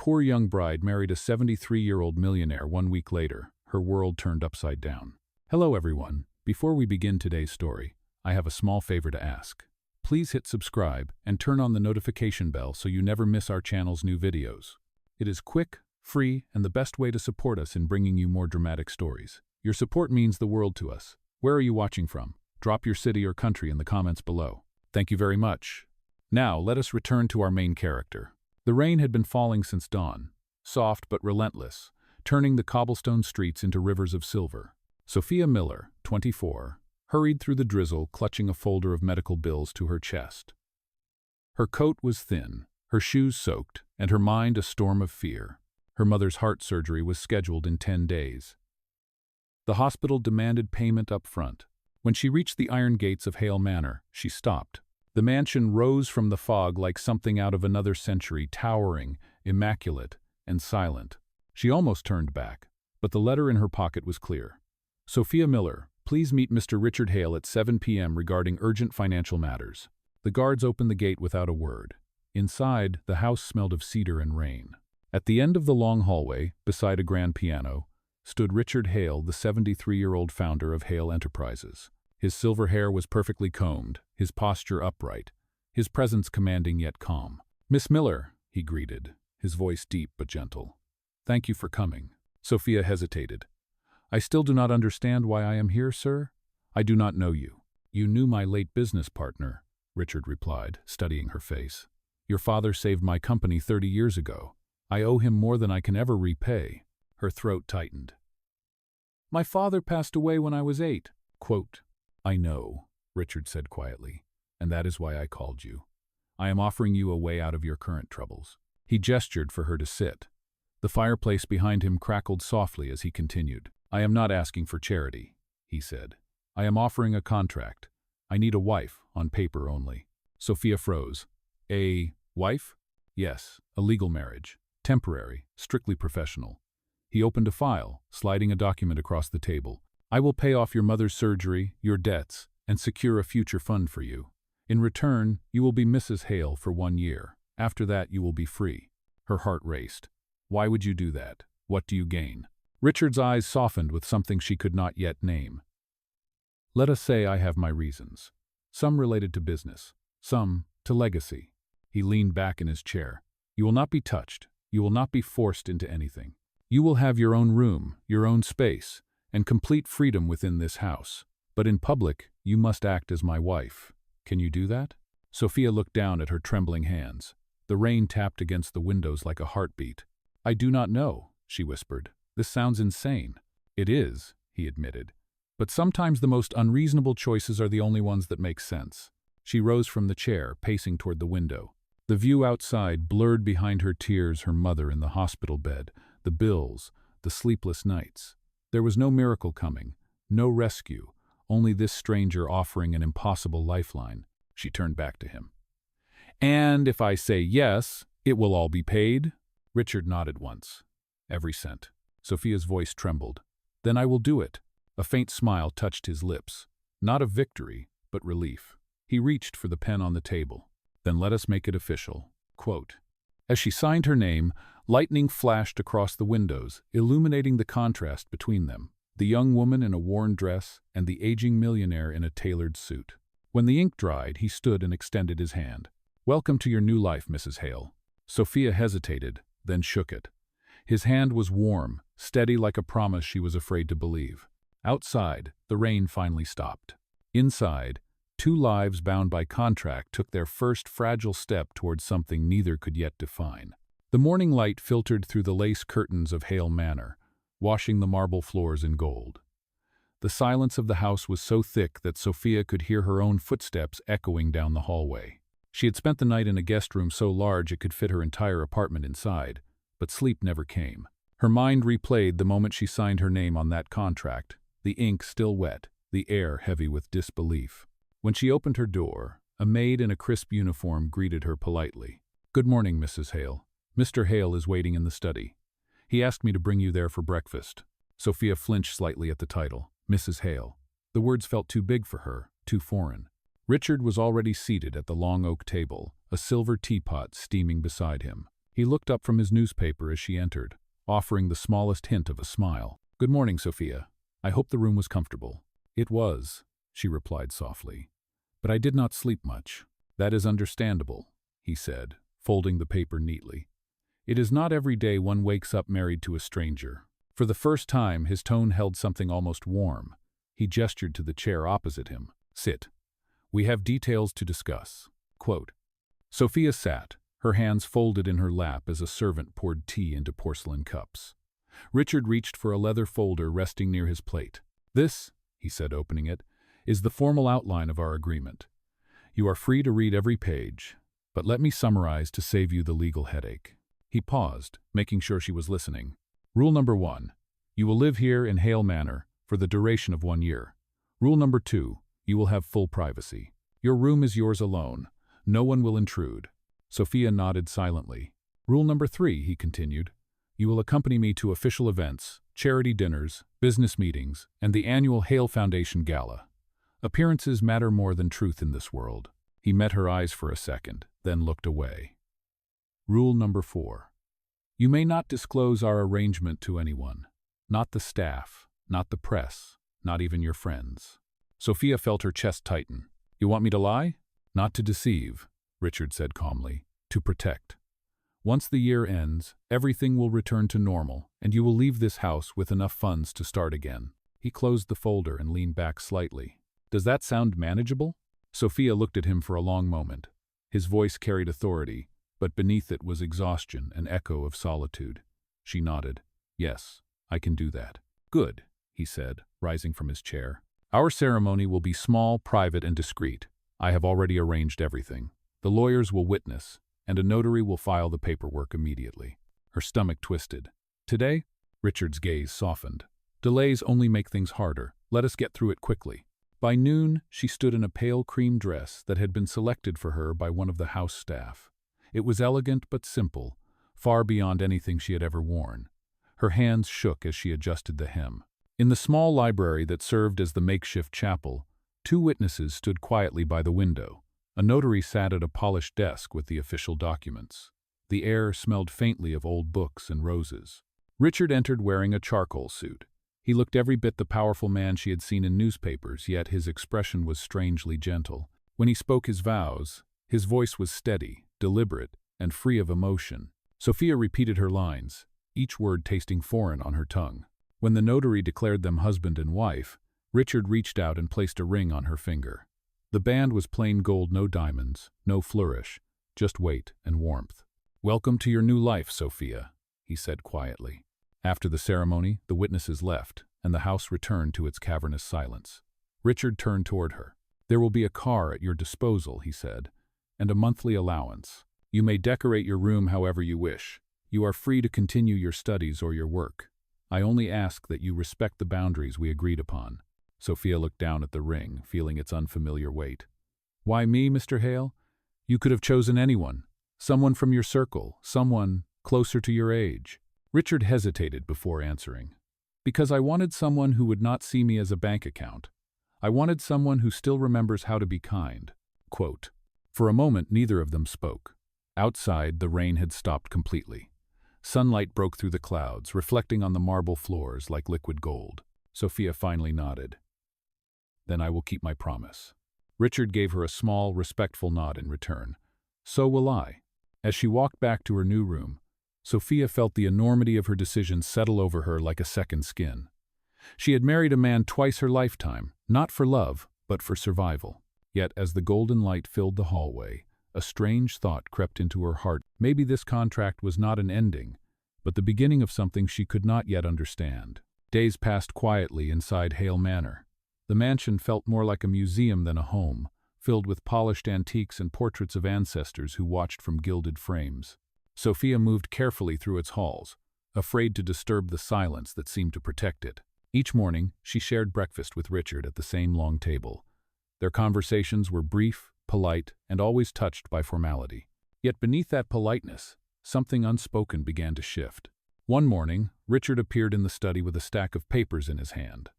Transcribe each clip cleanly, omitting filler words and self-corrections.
poor young bride married a 73-year-old millionaire 1 week later. Her world turned upside down. Hello everyone. Before we begin today's story, I have a small favor to ask. Please hit subscribe and turn on the notification bell so you never miss our channel's new videos. It is quick, free, and the best way to support us in bringing you more dramatic stories. Your support means the world to us. Where are you watching from? Drop your city or country in the comments below. Thank you very much. Now, let us return to our main character. The rain had been falling since dawn, soft but relentless, turning the cobblestone streets into rivers of silver. Sophia Miller, 24, hurried through the drizzle, clutching a folder of medical bills to her chest. Her coat was thin, her shoes soaked, and her mind a storm of fear. Her mother's heart surgery was scheduled in 10 days. The hospital demanded payment up front. When she reached the iron gates of Hale Manor, she stopped. The mansion rose from the fog like something out of another century, towering, immaculate, and silent. She almost turned back, but the letter in her pocket was clear. Sophia Miller, please meet Mr. Richard Hale at 7 p.m. regarding urgent financial matters. The guards opened the gate without a word. Inside, the house smelled of cedar and rain. At the end of the long hallway, beside a grand piano, stood Richard Hale, the 73-year-old founder of Hale Enterprises. His silver hair was perfectly combed, his posture upright, his presence commanding yet calm. "Miss Miller," he greeted, his voice deep but gentle. "Thank you for coming." Sophia hesitated. "I still do not understand why I am here, sir. I do not know you." "You knew my late business partner," Richard replied, studying her face. "Your father saved my company 30 years ago. I owe him more than I can ever repay." Her throat tightened. "My father passed away when I was 8. Quote, "I know," Richard said quietly, "and that is why I called you. I am offering you a way out of your current troubles." He gestured for her to sit. The fireplace behind him crackled softly as he continued. "I am not asking for charity," he said. "I am offering a contract. I need a wife, on paper only." Sophia froze. "A wife?" "Yes, a legal marriage. Temporary, strictly professional." He opened a file, sliding a document across the table. "I will pay off your mother's surgery, your debts, and secure a future fund for you. In return, you will be Mrs. Hale for 1 year. After that, you will be free." Her heart raced. "Why would you do that? What do you gain?" Richard's eyes softened with something she could not yet name. "Let us say I have my reasons. Some related to business, some to legacy." He leaned back in his chair. "You will not be touched. You will not be forced into anything. You will have your own room, your own space, and complete freedom within this house. But in public, you must act as my wife. Can you do that?" Sophia looked down at her trembling hands. The rain tapped against the windows like a heartbeat. "I do not know," she whispered. "This sounds insane." "It is," he admitted. "But sometimes the most unreasonable choices are the only ones that make sense." She rose from the chair, pacing toward the window. The view outside blurred behind her tears, her mother in the hospital bed, the bills, the sleepless nights. There was no miracle coming, no rescue, only this stranger offering an impossible lifeline. She turned back to him. "And if I say yes, it will all be paid?" Richard nodded once. "Every cent." Sophia's voice trembled. "Then I will do it." A faint smile touched his lips, not of victory, but relief. He reached for the pen on the table. "Then let us make it official." Quote. As she signed her name, lightning flashed across the windows, illuminating the contrast between them, the young woman in a worn dress and the aging millionaire in a tailored suit. When the ink dried, he stood and extended his hand. "Welcome to your new life, Mrs. Hale." Sophia hesitated, then shook it. His hand was warm, steady like a promise she was afraid to believe. Outside, the rain finally stopped. Inside, 2 lives bound by contract took their first fragile step towards something neither could yet define. The morning light filtered through the lace curtains of Hale Manor, washing the marble floors in gold. The silence of the house was so thick that Sophia could hear her own footsteps echoing down the hallway. She had spent the night in a guest room so large it could fit her entire apartment inside, but sleep never came. Her mind replayed the moment she signed her name on that contract, the ink still wet, the air heavy with disbelief. When she opened her door, a maid in a crisp uniform greeted her politely. "Good morning, Mrs. Hale. Mr. Hale is waiting in the study. He asked me to bring you there for breakfast." Sophia flinched slightly at the title, Mrs. Hale. The words felt too big for her, too foreign. Richard was already seated at the long oak table, a silver teapot steaming beside him. He looked up from his newspaper as she entered, offering the smallest hint of a smile. "Good morning, Sophia. I hope the room was comfortable." "It was," she replied softly. "But I did not sleep much." "That is understandable," he said, folding the paper neatly. "It is not every day one wakes up married to a stranger." For the first time, his tone held something almost warm. He gestured to the chair opposite him. "Sit. We have details to discuss." Quote. Sophia sat, her hands folded in her lap as a servant poured tea into porcelain cups. Richard reached for a leather folder resting near his plate. "This," he said, opening it, "is the formal outline of our agreement. You are free to read every page, but let me summarize to save you the legal headache." He paused, making sure she was listening. "Rule number 1. You will live here in Hale Manor for the duration of 1 year. Rule number 2. You will have full privacy. Your room is yours alone. No one will intrude." Sophia nodded silently. "Rule number 3, he continued. You will accompany me to official events, charity dinners, business meetings, and the annual Hale Foundation Gala. Appearances matter more than truth in this world." He met her eyes for a second, then looked away. Rule number 4. You may not disclose our arrangement to anyone. Not the staff, not the press, not even your friends. Sophia felt her chest tighten. "You want me to lie?" "Not to deceive," Richard said calmly. "To protect. Once the year ends, everything will return to normal, and you will leave this house with enough funds to start again." He closed the folder and leaned back slightly. "Does that sound manageable?" Sophia looked at him for a long moment. His voice carried authority, but beneath it was exhaustion, an echo of solitude. She nodded. "Yes, I can do that." "Good," he said, rising from his chair. "Our ceremony will be small, private, and discreet. I have already arranged everything. The lawyers will witness, and a notary will file the paperwork immediately." Her stomach twisted. "Today?" Richard's gaze softened. "Delays only make things harder. Let us get through it quickly." By noon, she stood in a pale cream dress that had been selected for her by one of the house staff. It was elegant but simple, far beyond anything she had ever worn. Her hands shook as she adjusted the hem. In the small library that served as the makeshift chapel, 2 witnesses stood quietly by the window. A notary sat at a polished desk with the official documents. The air smelled faintly of old books and roses. Richard entered wearing a charcoal suit. He looked every bit the powerful man she had seen in newspapers, yet his expression was strangely gentle. When he spoke his vows, his voice was steady, deliberate, and free of emotion. Sophia repeated her lines, each word tasting foreign on her tongue. When the notary declared them husband and wife, Richard reached out and placed a ring on her finger. The band was plain gold, no diamonds, no flourish, just weight and warmth. "Welcome to your new life, Sophia," he said quietly. After the ceremony, the witnesses left, and the house returned to its cavernous silence. Richard turned toward her. "There will be a car at your disposal," he said, "and a monthly allowance. You may decorate your room however you wish. You are free to continue your studies or your work. I only ask that you respect the boundaries we agreed upon." Sophia looked down at the ring, feeling its unfamiliar weight. "Why me, Mr. Hale? You could have chosen anyone. Someone from your circle, someone closer to your age." Richard hesitated before answering. "Because I wanted someone who would not see me as a bank account. I wanted someone who still remembers how to be kind." Quote. For a moment, neither of them spoke. Outside, the rain had stopped completely. Sunlight broke through the clouds, reflecting on the marble floors like liquid gold. Sophia finally nodded. "Then I will keep my promise." Richard gave her a small, respectful nod in return. "So will I." As she walked back to her new room, Sophia felt the enormity of her decision settle over her like a second skin. She had married a man twice her lifetime, not for love, but for survival. Yet, as the golden light filled the hallway, a strange thought crept into her heart. Maybe this contract was not an ending, but the beginning of something she could not yet understand. Days passed quietly inside Hale Manor. The mansion felt more like a museum than a home, filled with polished antiques and portraits of ancestors who watched from gilded frames. Sophia moved carefully through its halls, afraid to disturb the silence that seemed to protect it. Each morning, she shared breakfast with Richard at the same long table. Their conversations were brief, polite, and always touched by formality. Yet beneath that politeness, something unspoken began to shift. One morning, Richard appeared in the study with a stack of papers in his hand.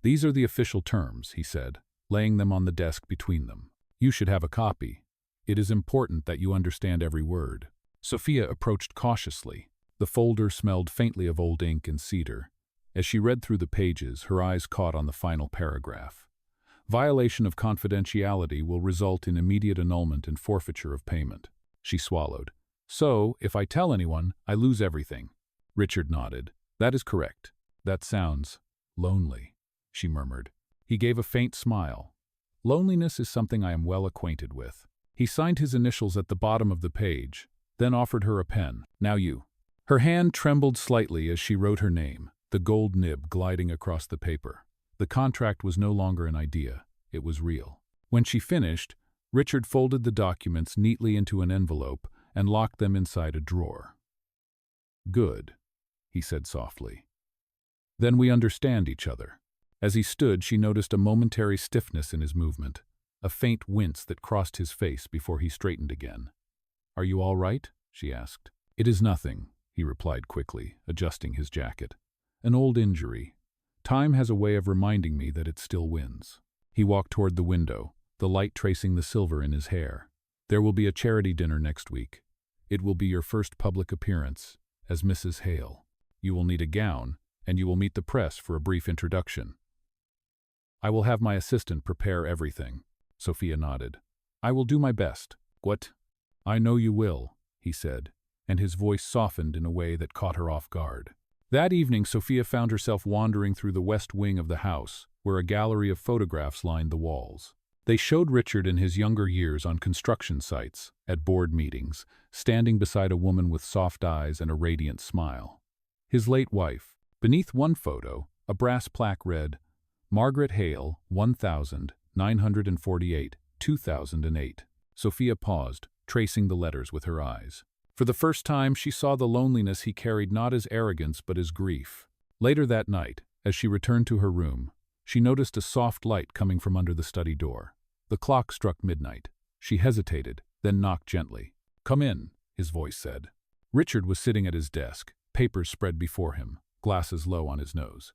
"These are the official terms," he said, laying them on the desk between them. "You should have a copy. It is important that you understand every word." Sophia approached cautiously. The folder smelled faintly of old ink and cedar. As she read through the pages, her eyes caught on the final paragraph. Violation of confidentiality will result in immediate annulment and forfeiture of payment. She swallowed. So, if I tell anyone, I lose everything. Richard nodded. That is correct. That sounds lonely, she murmured. He gave a faint smile. Loneliness is something I am well acquainted with. He signed his initials at the bottom of the page, then offered her a pen. Now you. Her hand trembled slightly as she wrote her name, the gold nib gliding across the paper. The contract was no longer an idea, it was real. When she finished, Richard folded the documents neatly into an envelope and locked them inside a drawer. Good, he said softly. Then we understand each other. As he stood, she noticed a momentary stiffness in his movement, a faint wince that crossed his face before he straightened again. Are you all right? She asked. It is nothing, he replied quickly, adjusting his jacket. An old injury. Time has a way of reminding me that it still wins. He walked toward the window, the light tracing the silver in his hair. There will be a charity dinner next week. It will be your first public appearance as Mrs. Hale. You will need a gown, and you will meet the press for a brief introduction. I will have my assistant prepare everything. Sophia nodded. I will do my best. What? I know you will, he said, and his voice softened in a way that caught her off guard. That evening, Sophia found herself wandering through the west wing of the house, where a gallery of photographs lined the walls. They showed Richard in his younger years on construction sites, at board meetings, standing beside a woman with soft eyes and a radiant smile. His late wife. Beneath one photo, a brass plaque read, Margaret Hale, 1948, 2008. Sophia paused, tracing the letters with her eyes. For the first time, she saw the loneliness he carried not as arrogance but as grief. Later that night, as she returned to her room, she noticed a soft light coming from under the study door. The clock struck midnight. She hesitated, then knocked gently. Come in, his voice said. Richard was sitting at his desk, papers spread before him, glasses low on his nose.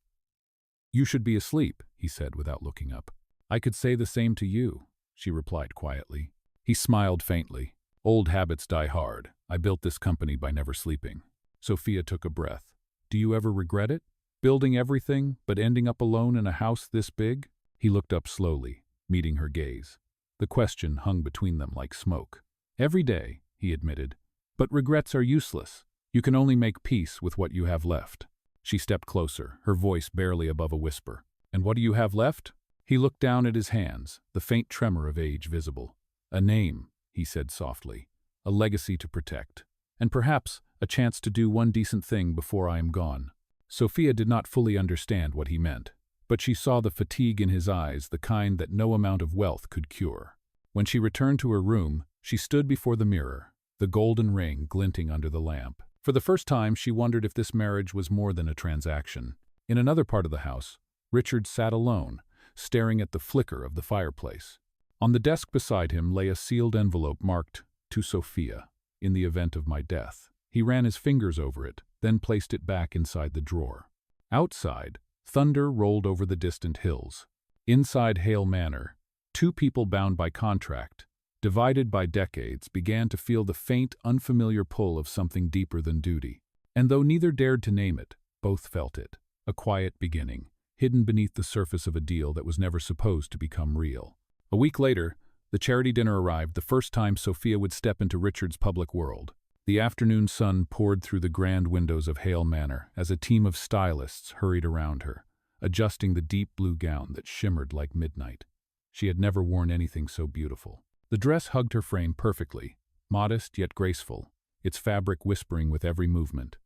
You should be asleep, he said without looking up. I could say the same to you, she replied quietly. He smiled faintly. Old habits die hard. I built this company by never sleeping. Sophia took a breath. Do you ever regret it? Building everything, but ending up alone in a house this big? He looked up slowly, meeting her gaze. The question hung between them like smoke. Every day, he admitted. But regrets are useless. You can only make peace with what you have left. She stepped closer, her voice barely above a whisper. And what do you have left? He looked down at his hands, the faint tremor of age visible. A name, he said softly. A legacy to protect. And perhaps a chance to do one decent thing before I am gone. Sophia did not fully understand what he meant, but she saw the fatigue in his eyes, the kind that no amount of wealth could cure. When she returned to her room, she stood before the mirror, the golden ring glinting under the lamp. For the first time, she wondered if this marriage was more than a transaction. In another part of the house, Richard sat alone, staring at the flicker of the fireplace. On the desk beside him lay a sealed envelope marked, To Sophia, in the event of my death. He ran his fingers over it, then placed it back inside the drawer. Outside, thunder rolled over the distant hills. Inside Hale Manor, two people bound by contract, divided by decades, began to feel the faint, unfamiliar pull of something deeper than duty. And though neither dared to name it, both felt it. A quiet beginning, hidden beneath the surface of a deal that was never supposed to become real. A week later, the charity dinner arrived, the first time Sophia would step into Richard's public world. The afternoon sun poured through the grand windows of Hale Manor as a team of stylists hurried around her, adjusting the deep blue gown that shimmered like midnight. She had never worn anything so beautiful. The dress hugged her frame perfectly, modest yet graceful, its fabric whispering with every movement.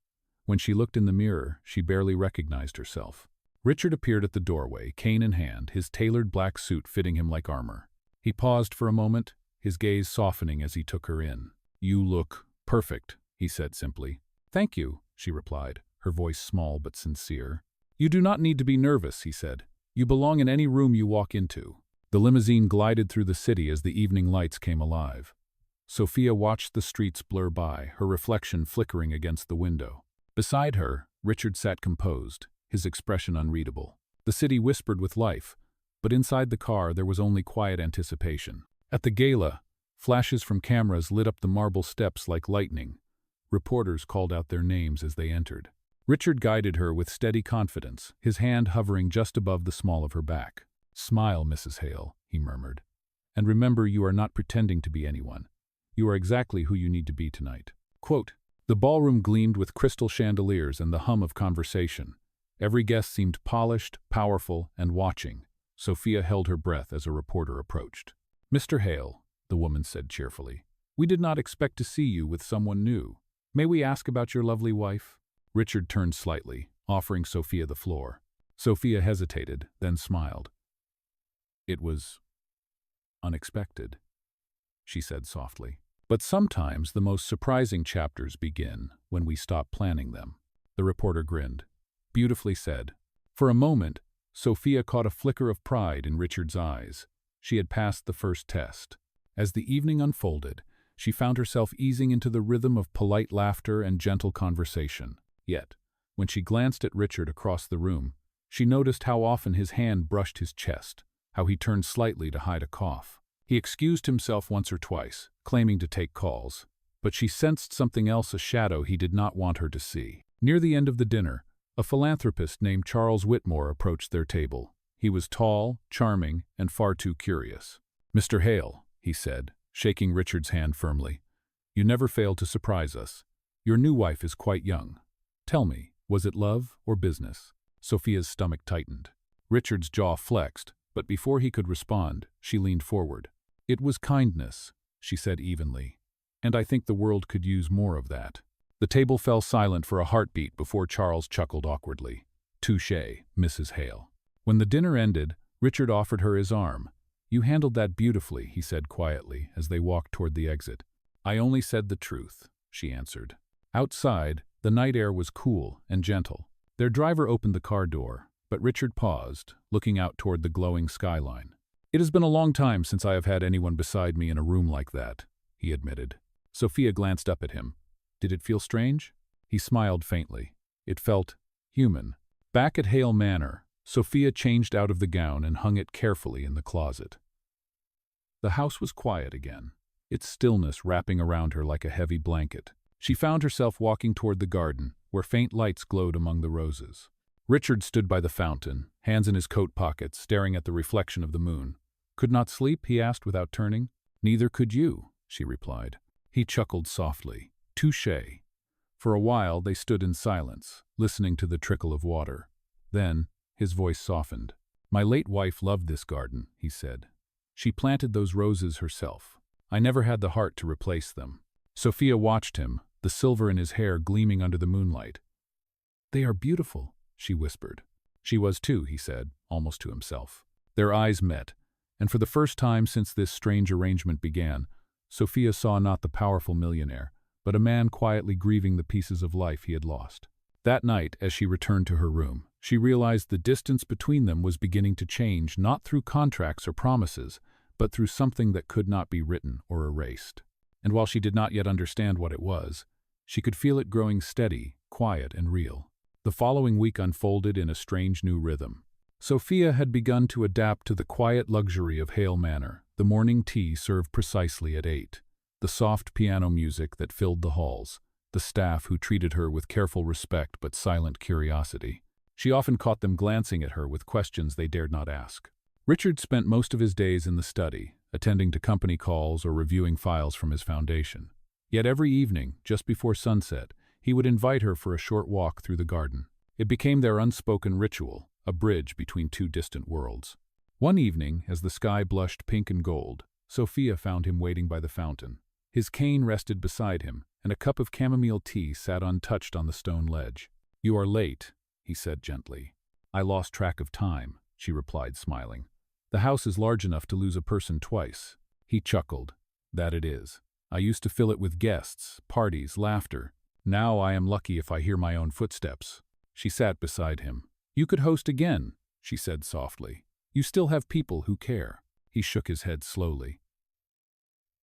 When she looked in the mirror, she barely recognized herself. Richard appeared at the doorway, cane in hand, his tailored black suit fitting him like armor. He paused for a moment, his gaze softening as he took her in. You look perfect, he said simply. Thank you, she replied, her voice small but sincere. You do not need to be nervous, he said. You belong in any room you walk into. The limousine glided through the city as the evening lights came alive. Sophia watched the streets blur by, her reflection flickering against the window. Beside her, Richard sat composed, his expression unreadable. The city whispered with life, but inside the car there was only quiet anticipation. At the gala, flashes from cameras lit up the marble steps like lightning, Reporters called out their names as they entered. Richard guided her with steady confidence, his hand hovering just above the small of her back. "Smile, Mrs. Hale," he murmured. "And remember, you are not pretending to be anyone. You are exactly who you need to be tonight." Quote, the ballroom gleamed with crystal chandeliers and the hum of conversation. Every guest seemed polished, powerful, and watching. Sophia held her breath as a reporter approached. "Mr. Hale," the woman said cheerfully, "we did not expect to see you with someone new. May we ask about your lovely wife?" Richard turned slightly, offering Sophia the floor. Sophia hesitated, then smiled. "It was unexpected," she said softly. "But sometimes the most surprising chapters begin when we stop planning them." The reporter grinned. "Beautifully said." For a moment, Sophia caught a flicker of pride in Richard's eyes. She had passed the first test. As the evening unfolded, she found herself easing into the rhythm of polite laughter and gentle conversation. Yet, when she glanced at Richard across the room, she noticed how often his hand brushed his chest, how he turned slightly to hide a cough. He excused himself once or twice, claiming to take calls, but she sensed something else, a shadow he did not want her to see. Near the end of the dinner, a philanthropist named Charles Whitmore approached their table. He was tall, charming, and far too curious. "Mr. Hale," he said, shaking Richard's hand firmly, "you never fail to surprise us. Your new wife is quite young. Tell me, was it love or business?" Sophia's stomach tightened. Richard's jaw flexed, but before he could respond, she leaned forward. "It was kindness," she said evenly, "and I think the world could use more of that." The table fell silent for a heartbeat before Charles chuckled awkwardly. "Touché, Mrs. Hale." When the dinner ended, Richard offered her his arm. "You handled that beautifully," he said quietly as they walked toward the exit. "I only said the truth," she answered. Outside, the night air was cool and gentle. Their driver opened the car door, but Richard paused, looking out toward the glowing skyline. "It has been a long time since I have had anyone beside me in a room like that," he admitted. Sophia glanced up at him. Did it feel strange? He smiled faintly. It felt human. Back at Hale Manor, Sophia changed out of the gown and hung it carefully in the closet. The house was quiet again, its stillness wrapping around her like a heavy blanket. She found herself walking toward the garden, where faint lights glowed among the roses. Richard stood by the fountain, hands in his coat pockets, staring at the reflection of the moon. "Could not sleep?" he asked without turning. "Neither could you," she replied. He chuckled softly. "Touché." For a while they stood in silence, listening to the trickle of water. Then, his voice softened. "My late wife loved this garden," he said. "She planted those roses herself. I never had the heart to replace them." Sophia watched him, the silver in his hair gleaming under the moonlight. "They are beautiful," she whispered. "She was too," he said, almost to himself. Their eyes met, and for the first time since this strange arrangement began, Sophia saw not the powerful millionaire, but a man quietly grieving the pieces of life he had lost. That night, as she returned to her room, she realized the distance between them was beginning to change, not through contracts or promises, but through something that could not be written or erased. And while she did not yet understand what it was, she could feel it growing steady, quiet, and real. The following week unfolded in a strange new rhythm. Sophia had begun to adapt to the quiet luxury of Hale Manor, the morning tea served precisely at 8. The soft piano music that filled the halls, the staff who treated her with careful respect but silent curiosity. She often caught them glancing at her with questions they dared not ask. Richard spent most of his days in the study, attending to company calls or reviewing files from his foundation. Yet every evening, just before sunset, he would invite her for a short walk through the garden. It became their unspoken ritual, a bridge between two distant worlds. One evening, as the sky blushed pink and gold, Sophia found him waiting by the fountain. His cane rested beside him, and a cup of chamomile tea sat untouched on the stone ledge. "You are late," he said gently. "I lost track of time," she replied, smiling. "The house is large enough to lose a person twice." He chuckled. "That it is. I used to fill it with guests, parties, laughter. Now I am lucky if I hear my own footsteps." She sat beside him. "You could host again," she said softly. "You still have people who care." He shook his head slowly.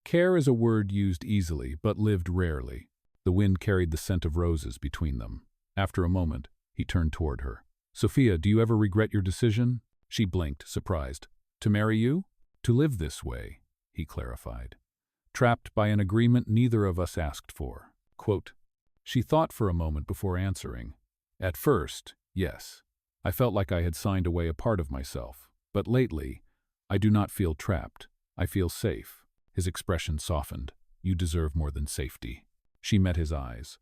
Care is a word used easily, but lived rarely. The wind carried the scent of roses between them. After a moment, he turned toward her. "Sophia, do you ever regret your decision?" She blinked, surprised. "To marry you?" "To live this way," he clarified. "Trapped by an agreement neither of us asked for." Quote, She thought for a moment before answering. At first, yes. I felt like I had signed away a part of myself. But lately, I do not feel trapped. I feel safe. His expression softened. You deserve more than safety. She met his eyes.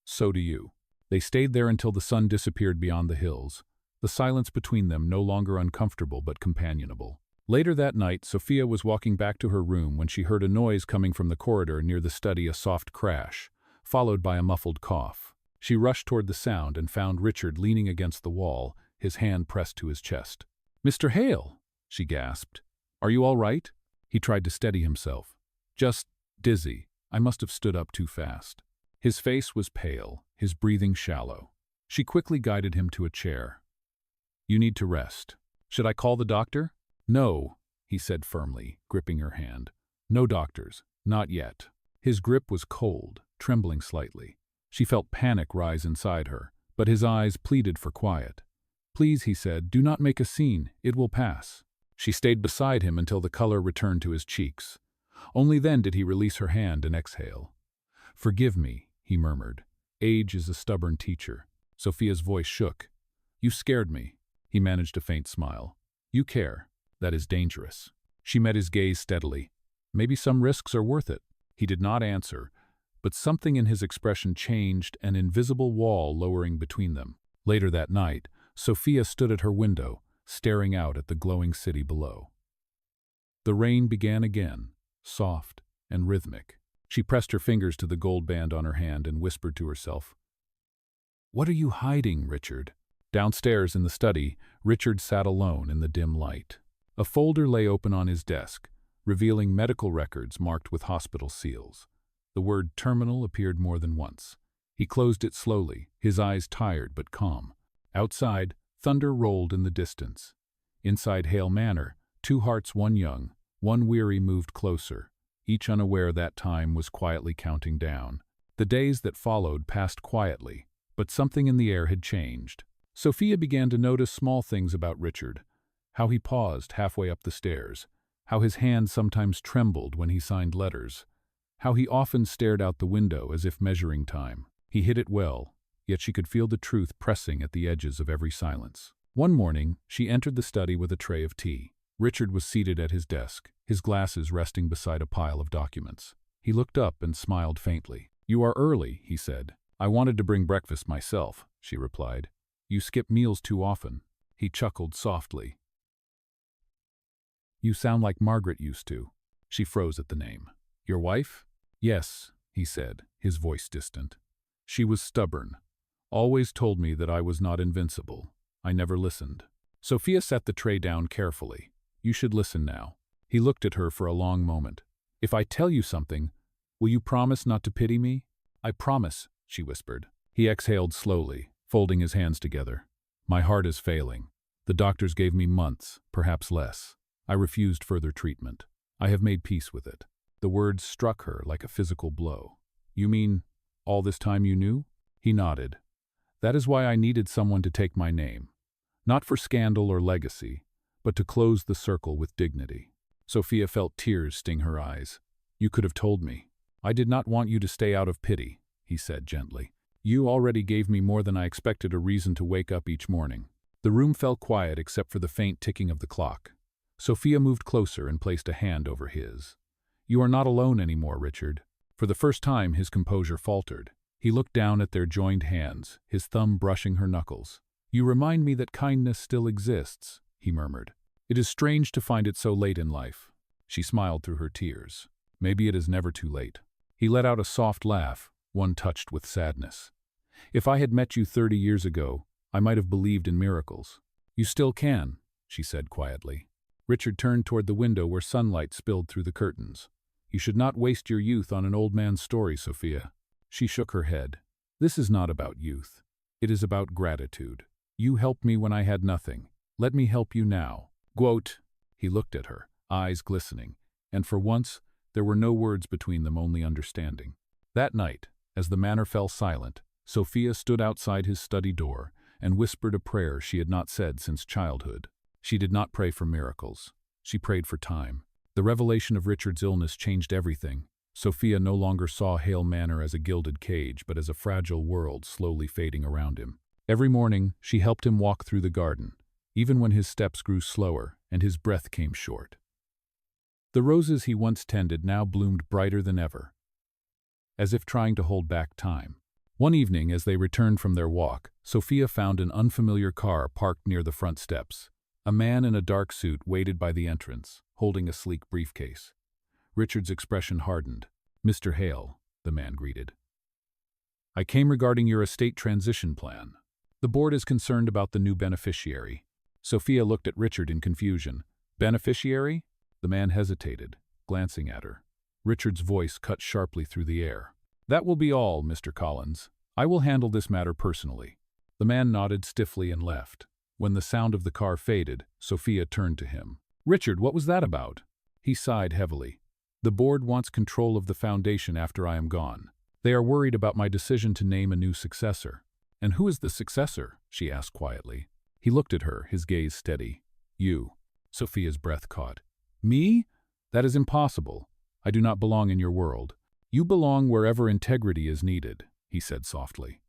So do you. They stayed there until the sun disappeared beyond the hills, the silence between them no longer uncomfortable but companionable. Later that night, Sophia was walking back to her room when she heard a noise coming from the corridor near the study, a soft crash, followed by a muffled cough. She rushed toward the sound and found Richard leaning against the wall, his hand pressed to his chest. "Mr. Hale," she gasped. "Are you all right?" He tried to steady himself. "Just dizzy. I must have stood up too fast." His face was pale, his breathing shallow. She quickly guided him to a chair. "You need to rest. Should I call the doctor?" "No," he said firmly, gripping her hand. "No doctors. Not yet." His grip was cold, trembling slightly. She felt panic rise inside her, but his eyes pleaded for quiet. "Please," he said, "do not make a scene. It will pass." She stayed beside him until the color returned to his cheeks. Only then did he release her hand and exhale. "Forgive me," he murmured. "Age is a stubborn teacher." Sophia's voice shook. "You scared me." He managed a faint smile. "You care. That is dangerous." She met his gaze steadily. "Maybe some risks are worth it." He did not answer, but something in his expression changed, an invisible wall lowering between them. Later that night, Sophia stood at her window, staring out at the glowing city below. The rain began again, soft and rhythmic. She pressed her fingers to the gold band on her hand and whispered to herself, "What are you hiding, Richard?" Downstairs in the study, Richard sat alone in the dim light. A folder lay open on his desk, revealing medical records marked with hospital seals. The word terminal appeared more than once. He closed it slowly, his eyes tired but calm. Outside, thunder rolled in the distance. Inside Hale Manor, two hearts, one young, one weary, moved closer, each unaware that time was quietly counting down. The days that followed passed quietly, but something in the air had changed. Sophia began to notice small things about Richard, how he paused halfway up the stairs, how his hand sometimes trembled when he signed letters, how he often stared out the window as if measuring time. He hid it well, yet she could feel the truth pressing at the edges of every silence. One morning, she entered the study with a tray of tea. Richard was seated at his desk, his glasses resting beside a pile of documents. He looked up and smiled faintly. "You are early," he said. "I wanted to bring breakfast myself," she replied. "You skip meals too often." He chuckled softly. "You sound like Margaret used to." She froze at the name. "Your wife?" "Yes," he said, his voice distant. "She was stubborn. Always told me that I was not invincible. I never listened." Sophia set the tray down carefully. "You should listen now." He looked at her for a long moment. "If I tell you something, will you promise not to pity me?" "I promise," she whispered. He exhaled slowly, folding his hands together. "My heart is failing. The doctors gave me months, perhaps less. I refused further treatment. I have made peace with it." The words struck her like a physical blow. "You mean, all this time you knew?" He nodded. "That is why I needed someone to take my name. Not for scandal or legacy, but to close the circle with dignity." Sophia felt tears sting her eyes. "You could have told me. I did not want you to stay out of pity," he said gently. "You already gave me more than I expected, a reason to wake up each morning." The room fell quiet except for the faint ticking of the clock. Sophia moved closer and placed a hand over his. "You are not alone anymore, Richard." For the first time, his composure faltered. He looked down at their joined hands, his thumb brushing her knuckles. "You remind me that kindness still exists," he murmured. "It is strange to find it so late in life." She smiled through her tears. "Maybe it is never too late." He let out a soft laugh, one touched with sadness. "If I had met you 30 years ago, I might have believed in miracles." "You still can," she said quietly. Richard turned toward the window where sunlight spilled through the curtains. "You should not waste your youth on an old man's story, Sophia." She shook her head. "This is not about youth. It is about gratitude. You helped me when I had nothing. Let me help you now." "Quote." He looked at her, eyes glistening, and for once, there were no words between them, only understanding. That night, as the manor fell silent, Sophia stood outside his study door and whispered a prayer she had not said since childhood. She did not pray for miracles. She prayed for time. The revelation of Richard's illness changed everything. Sophia no longer saw Hale Manor as a gilded cage, but as a fragile world slowly fading around him. Every morning, she helped him walk through the garden, even when his steps grew slower and his breath came short. The roses he once tended now bloomed brighter than ever, as if trying to hold back time. One evening, as they returned from their walk, Sophia found an unfamiliar car parked near the front steps. A man in a dark suit waited by the entrance, holding a sleek briefcase. Richard's expression hardened. "Mr. Hale," the man greeted. "I came regarding your estate transition plan. The board is concerned about the new beneficiary." Sophia looked at Richard in confusion. "Beneficiary?" The man hesitated, glancing at her. Richard's voice cut sharply through the air. "That will be all, Mr. Collins. I will handle this matter personally." The man nodded stiffly and left. When the sound of the car faded, Sophia turned to him. "Richard, what was that about?" He sighed heavily. "The board wants control of the foundation after I am gone. They are worried about my decision to name a new successor." "And who is the successor?" she asked quietly. He looked at her, his gaze steady. "You." Sophia's breath caught. "Me? That is impossible. I do not belong in your world." "You belong wherever integrity is needed," he said softly.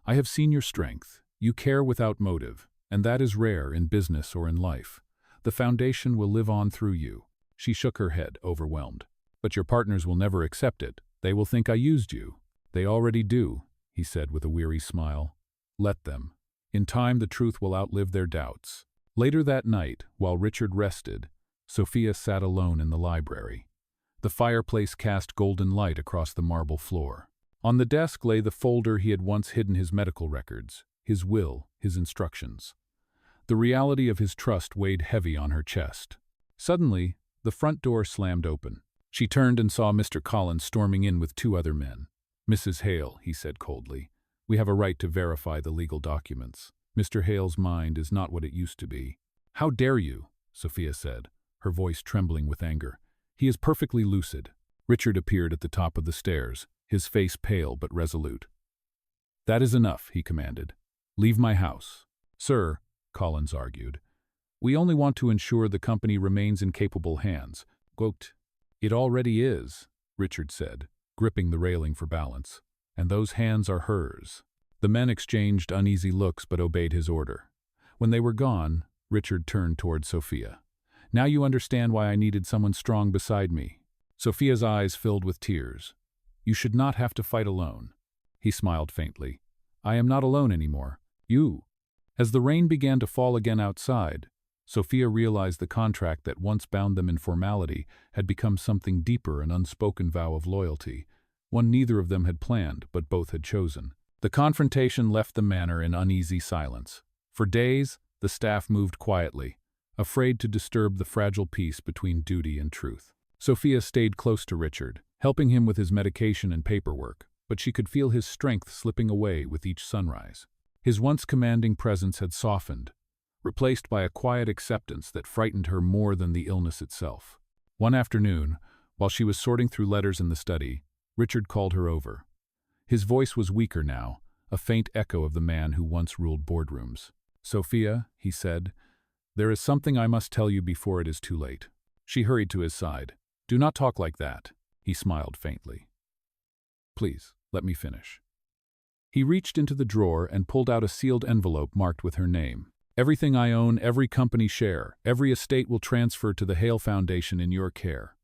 "I have seen your strength. You care without motive, and that is rare in business or in life. The foundation will live on through you." She shook her head, overwhelmed. "But your partners will never accept it. They will think I used you." "They already do," he said with a weary smile. "Let them. In time the truth will outlive their doubts." Later that night, while Richard rested, Sophia sat alone in the library. The fireplace cast golden light across the marble floor. On the desk lay the folder he had once hidden his medical records, his will, his instructions. The reality of his trust weighed heavy on her chest. Suddenly, the front door slammed open. She turned and saw Mr. Collins storming in with two other men. "Mrs. Hale," he said coldly, "we have a right to verify the legal documents. Mr. Hale's mind is not what it used to be." "How dare you?" Sophia said, her voice trembling with anger. "He is perfectly lucid." Richard appeared at the top of the stairs, his face pale but resolute. "That is enough," he commanded. "Leave my house." "Sir," Collins argued, "we only want to ensure the company remains in capable hands." "Quote, it already is," Richard said, gripping the railing for balance. "And those hands are hers." The men exchanged uneasy looks but obeyed his order. When they were gone, Richard turned toward Sophia. "Now you understand why I needed someone strong beside me." Sophia's eyes filled with tears. "You should not have to fight alone." He smiled faintly. "I am not alone anymore. You." As the rain began to fall again outside, Sophia realized the contract that once bound them in formality had become something deeper, an unspoken vow of loyalty, one neither of them had planned but both had chosen. The confrontation left the manor in uneasy silence. For days, the staff moved quietly, afraid to disturb the fragile peace between duty and truth. Sophia stayed close to Richard, helping him with his medication and paperwork, but she could feel his strength slipping away with each sunrise. His once commanding presence had softened, replaced by a quiet acceptance that frightened her more than the illness itself. One afternoon, while she was sorting through letters in the study, Richard called her over. His voice was weaker now, a faint echo of the man who once ruled boardrooms. "Sophia," he said, "there is something I must tell you before it is too late." She hurried to his side. "Do not talk like that," he smiled faintly. "Please, let me finish." He reached into the drawer and pulled out a sealed envelope marked with her name. "Everything I own, every company share, every estate will transfer to the Hale Foundation in your care.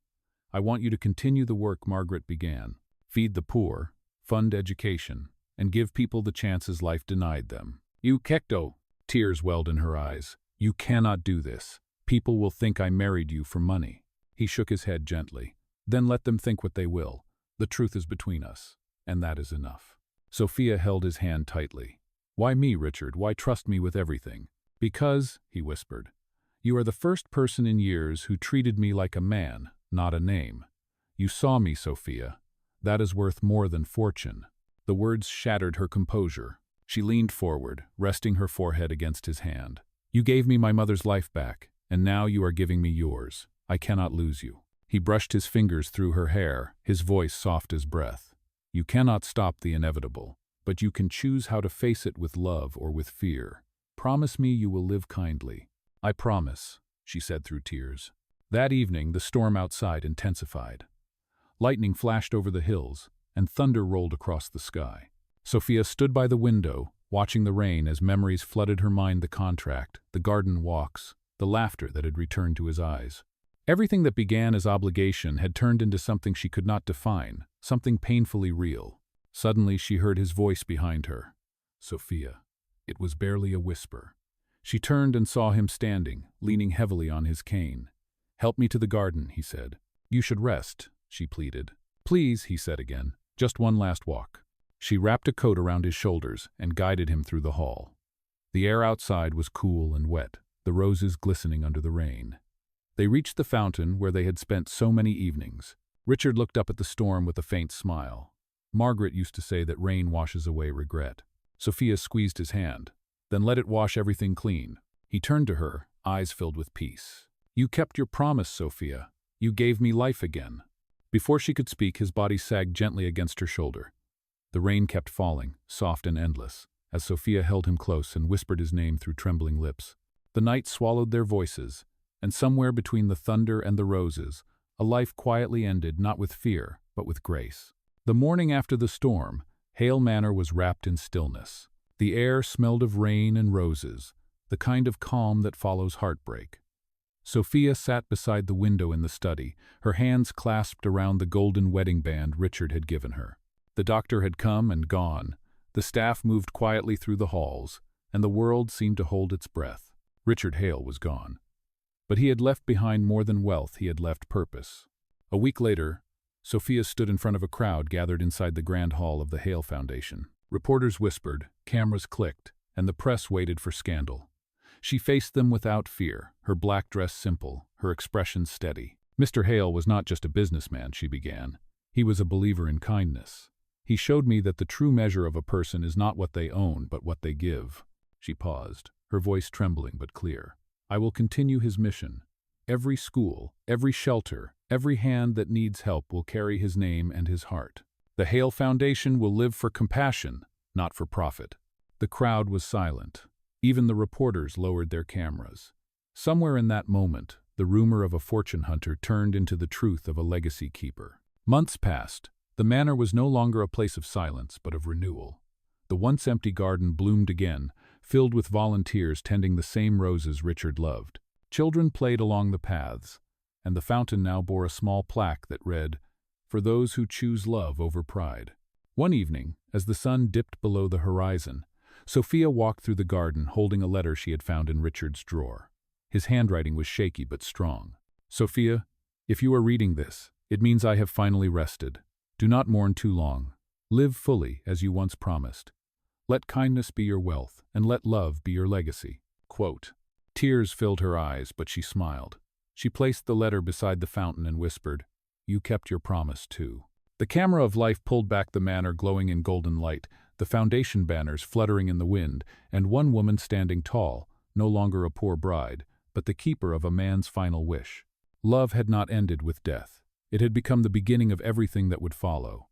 I want you to continue the work Margaret began. Feed the poor, fund education, and give people the chances life denied them." "You kekto!" Tears welled in her eyes. "You cannot do this. People will think I married you for money." He shook his head gently. "Then let them think what they will. The truth is between us, and that is enough." Sophia held his hand tightly. "Why me, Richard? Why trust me with everything?" "Because," he whispered, "you are the first person in years who treated me like a man, not a name. You saw me, Sophia. That is worth more than fortune." The words shattered her composure. She leaned forward, resting her forehead against his hand. "You gave me my mother's life back, and now you are giving me yours. I cannot lose you." He brushed his fingers through her hair, his voice soft as breath. "You cannot stop the inevitable, but you can choose how to face it with love or with fear. Promise me you will live kindly." "I promise," she said through tears. That evening, the storm outside intensified. Lightning flashed over the hills, and thunder rolled across the sky. Sophia stood by the window, watching the rain as memories flooded her mind: the contract, the garden walks, the laughter that had returned to his eyes. Everything that began as obligation had turned into something she could not define, something painfully real. Suddenly she heard his voice behind her. "Sophia." It was barely a whisper. She turned and saw him standing, leaning heavily on his cane. "Help me to the garden," he said. "You should rest," she pleaded. "Please," he said again. "Just one last walk." She wrapped a coat around his shoulders and guided him through the hall. The air outside was cool and wet, the roses glistening under the rain. They reached the fountain where they had spent so many evenings. Richard looked up at the storm with a faint smile. Margaret used to say that rain washes away regret. Sophia squeezed his hand. "Then let it wash everything clean." He turned to her, eyes filled with peace. "You kept your promise, Sophia. You gave me life again." Before she could speak, his body sagged gently against her shoulder. The rain kept falling, soft and endless, as Sophia held him close and whispered his name through trembling lips. The night swallowed their voices, and somewhere between the thunder and the roses, a life quietly ended, not with fear, but with grace. The morning after the storm, Hale Manor was wrapped in stillness. The air smelled of rain and roses, the kind of calm that follows heartbreak. Sophia sat beside the window in the study, her hands clasped around the golden wedding band Richard had given her. The doctor had come and gone, the staff moved quietly through the halls, and the world seemed to hold its breath. Richard Hale was gone. But he had left behind more than wealth, he had left purpose. A week later, Sophia stood in front of a crowd gathered inside the grand hall of the Hale Foundation. Reporters whispered, cameras clicked, and the press waited for scandal. She faced them without fear, her black dress simple, her expression steady. "Mr. Hale was not just a businessman," she began. "He was a believer in kindness. He showed me that the true measure of a person is not what they own, but what they give." She paused, her voice trembling but clear. "I will continue his mission. Every school, every shelter, every hand that needs help will carry his name and his heart. The Hale Foundation will live for compassion, not for profit." The crowd was silent. Even the reporters lowered their cameras. Somewhere in that moment, the rumor of a fortune hunter turned into the truth of a legacy keeper. Months passed. The manor was no longer a place of silence, but of renewal. The once empty garden bloomed again, filled with volunteers tending the same roses Richard loved. Children played along the paths, and the fountain now bore a small plaque that read, "For those who choose love over pride." One evening, as the sun dipped below the horizon, Sophia walked through the garden holding a letter she had found in Richard's drawer. His handwriting was shaky but strong. "Sophia, if you are reading this, it means I have finally rested. Do not mourn too long. Live fully as you once promised. Let kindness be your wealth, and let love be your legacy." Quote. Tears filled her eyes, but she smiled. She placed the letter beside the fountain and whispered, "You kept your promise too." The camera of life pulled back, the manor glowing in golden light, the foundation banners fluttering in the wind, and one woman standing tall, no longer a poor bride, but the keeper of a man's final wish. Love had not ended with death. It had become the beginning of everything that would follow.